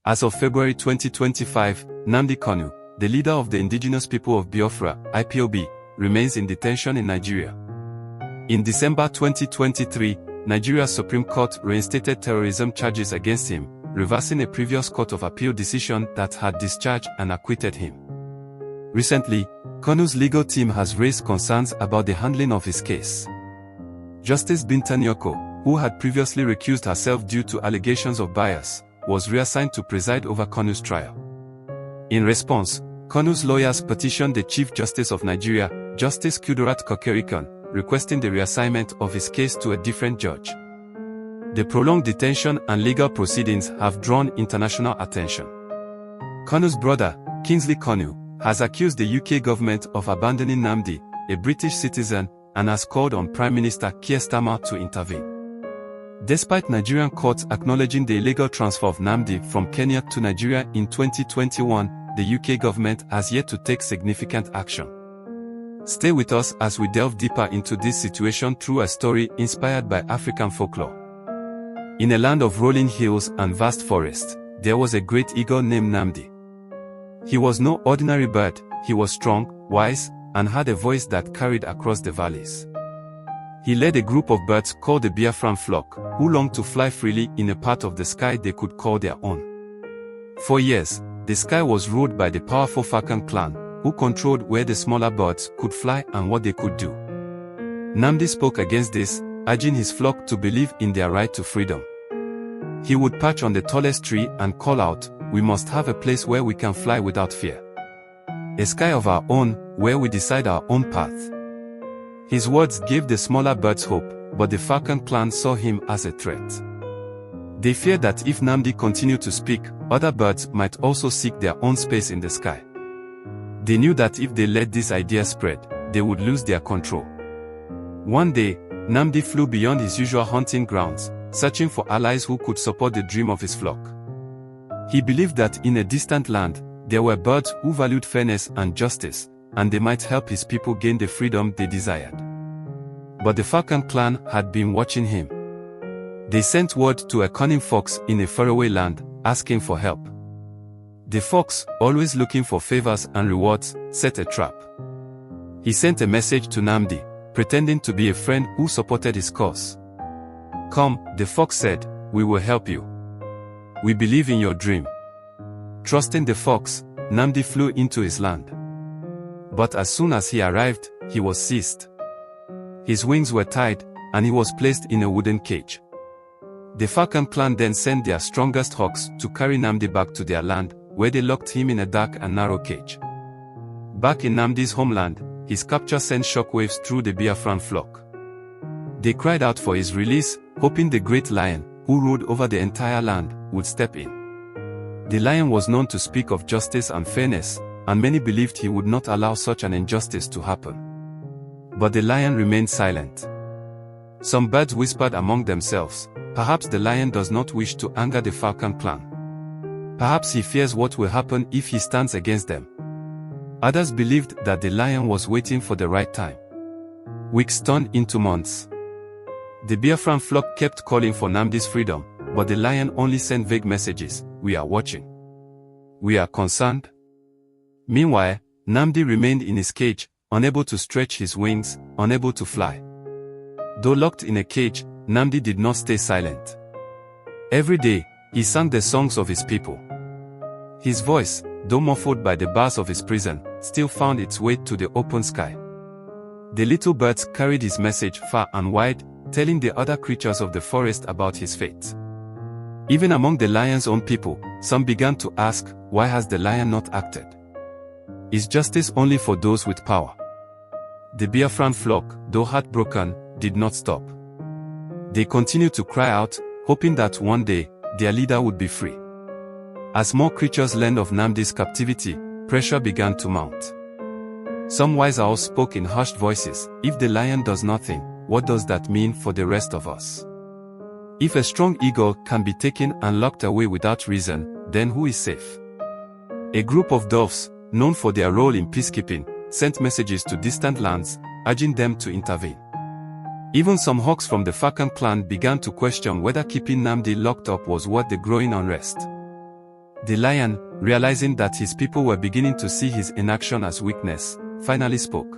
As of February 2025, Nnamdi Kanu, the leader of the indigenous people of Biafra, IPOB, remains in detention in Nigeria. In December 2023, Nigeria's Supreme Court reinstated terrorism charges against him, reversing a previous Court of Appeal decision that had discharged and acquitted him. Recently, Kanu's legal team has raised concerns about the handling of his case. Justice Binta Nyoko, who had previously recused herself due to allegations of bias, was reassigned to preside over Kanu's trial. In response, Kanu's lawyers petitioned the Chief Justice of Nigeria, Justice Kudirat Kokerikon, requesting the reassignment of his case to a different judge. The prolonged detention and legal proceedings have drawn international attention. Kanu's brother, Kingsley Kanu, has accused the UK government of abandoning Nnamdi, a British citizen, and has called on Prime Minister Keir Starmer to intervene. Despite Nigerian courts acknowledging the illegal transfer of Nnamdi from Kenya to Nigeria in 2021, the UK government has yet to take significant action. Stay with us as we delve deeper into this situation through a story inspired by African folklore. In a land of rolling hills and vast forests, there was a great eagle named Nnamdi. He was no ordinary bird, he was strong, wise, and had a voice that carried across the valleys. He led a group of birds called the Biafran flock, who longed to fly freely in a part of the sky they could call their own. For years, the sky was ruled by the powerful Falcon clan, who controlled where the smaller birds could fly and what they could do. Nnamdi spoke against this, urging his flock to believe in their right to freedom. He would perch on the tallest tree and call out, "We must have a place where we can fly without fear. A sky of our own, where we decide our own path." His words gave the smaller birds hope, but the Falcon clan saw him as a threat. They feared that if Nnamdi continued to speak, other birds might also seek their own space in the sky. They knew that if they let this idea spread, they would lose their control. One day, Nnamdi flew beyond his usual hunting grounds, searching for allies who could support the dream of his flock. He believed that in a distant land, there were birds who valued fairness and justice, and they might help his people gain the freedom they desired. But the Falcon clan had been watching him. They sent word to a cunning fox in a faraway land, asking for help. The fox, always looking for favors and rewards, set a trap. He sent a message to Nnamdi, pretending to be a friend who supported his cause. "Come," the fox said, "we will help you. We believe in your dream." Trusting the fox, Nnamdi flew into his land. But as soon as he arrived, he was seized. His wings were tied, and he was placed in a wooden cage. The Falcon clan then sent their strongest hawks to carry Nnamdi back to their land, where they locked him in a dark and narrow cage. Back in Nnamdi's homeland, his capture sent shockwaves through the Biafran flock. They cried out for his release, hoping the great lion, who ruled over the entire land, would step in. The lion was known to speak of justice and fairness, and many believed he would not allow such an injustice to happen. But the lion remained silent. Some birds whispered among themselves, "Perhaps the lion does not wish to anger the Falcon clan. Perhaps he fears what will happen if he stands against them." Others believed that the lion was waiting for the right time. Weeks turned into months. The Biafran flock kept calling for Nnamdi's freedom, but the lion only sent vague messages, "We are watching. We are concerned." Meanwhile, Nnamdi remained in his cage, unable to stretch his wings, unable to fly. Though locked in a cage, Nnamdi did not stay silent. Every day, he sang the songs of his people. His voice, though muffled by the bars of his prison, still found its way to the open sky. The little birds carried his message far and wide, telling the other creatures of the forest about his fate. Even among the lion's own people, some began to ask, why has the lion not acted? Is justice only for those with power? The Biafran flock, though heartbroken, did not stop. They continued to cry out, hoping that one day, their leader would be free. As more creatures learned of Nnamdi's captivity, pressure began to mount. Some wise owls spoke in hushed voices, "If the lion does nothing, what does that mean for the rest of us? If a strong eagle can be taken and locked away without reason, then who is safe?" A group of doves, known for their role in peacekeeping, sent messages to distant lands, urging them to intervene. Even some hawks from the Falcon clan began to question whether keeping Nnamdi locked up was worth the growing unrest. The lion, realizing that his people were beginning to see his inaction as weakness, finally spoke.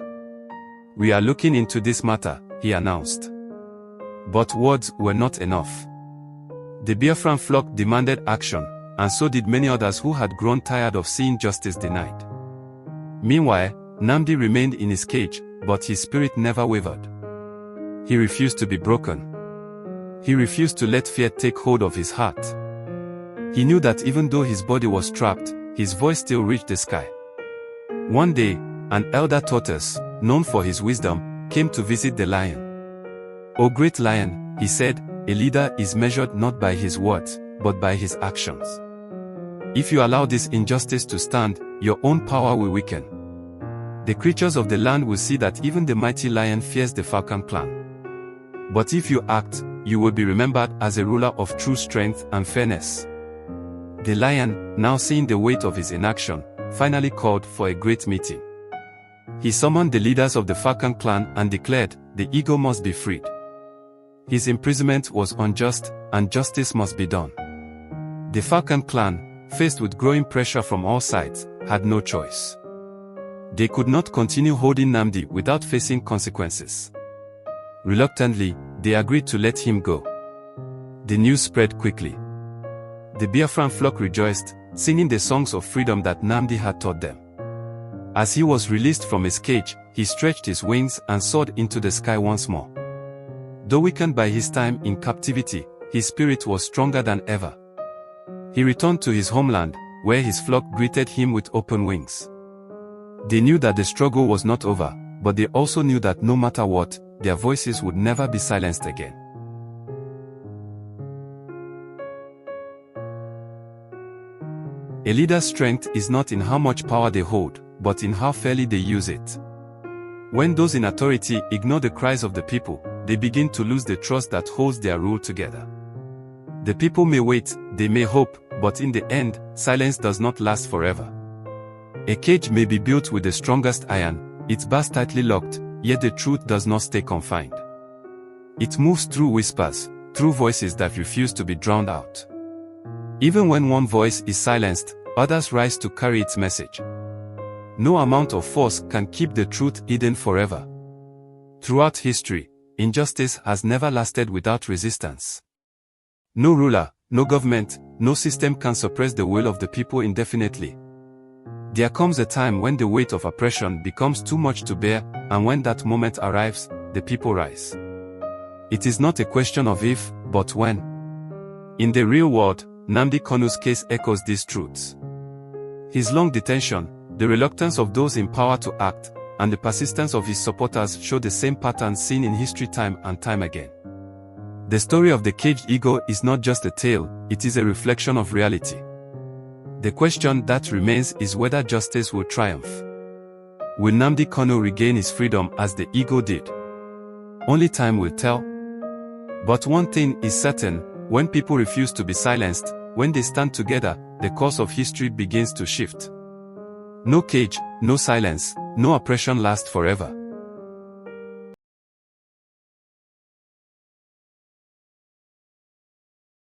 "We are looking into this matter," he announced. But words were not enough. The Biafran flock demanded action, and so did many others who had grown tired of seeing justice denied. Meanwhile, Nnamdi remained in his cage, but his spirit never wavered. He refused to be broken. He refused to let fear take hold of his heart. He knew that even though his body was trapped, his voice still reached the sky. One day, an elder tortoise, known for his wisdom, came to visit the lion. "O great lion," he said, "a leader is measured not by his words, but by his actions. If you allow this injustice to stand, your own power will weaken. The creatures of the land will see that even the mighty lion fears the falcon clan. But if you act, you will be remembered as a ruler of true strength and fairness." The lion, now seeing the weight of his inaction, finally called for a great meeting. He summoned the leaders of the falcon clan and declared, the eagle must be freed. His imprisonment was unjust, and justice must be done. The falcon clan, faced with growing pressure from all sides, had no choice. They could not continue holding Nnamdi without facing consequences. Reluctantly, they agreed to let him go. The news spread quickly. The Biafran flock rejoiced, singing the songs of freedom that Nnamdi had taught them. As he was released from his cage, he stretched his wings and soared into the sky once more. Though weakened by his time in captivity, his spirit was stronger than ever. He returned to his homeland, where his flock greeted him with open wings. They knew that the struggle was not over, but they also knew that no matter what, their voices would never be silenced again. A leader's strength is not in how much power they hold, but in how fairly they use it. When those in authority ignore the cries of the people, they begin to lose the trust that holds their rule together. The people may wait, they may hope, but in the end, silence does not last forever. A cage may be built with the strongest iron, its bars tightly locked, yet the truth does not stay confined. It moves through whispers, through voices that refuse to be drowned out. Even when one voice is silenced, others rise to carry its message. No amount of force can keep the truth hidden forever. Throughout history, injustice has never lasted without resistance. No ruler, no government, no system can suppress the will of the people indefinitely. There comes a time when the weight of oppression becomes too much to bear, and when that moment arrives, the people rise. It is not a question of if, but when. In the real world, Nnamdi Kanu's case echoes these truths. His long detention, the reluctance of those in power to act, and the persistence of his supporters show the same patterns seen in history time and time again. The story of the caged eagle is not just a tale, it is a reflection of reality. The question that remains is whether justice will triumph. Will Nnamdi Kanu regain his freedom as the eagle did? Only time will tell. But one thing is certain, when people refuse to be silenced, when they stand together, the course of history begins to shift. No cage, no silence, no oppression lasts forever.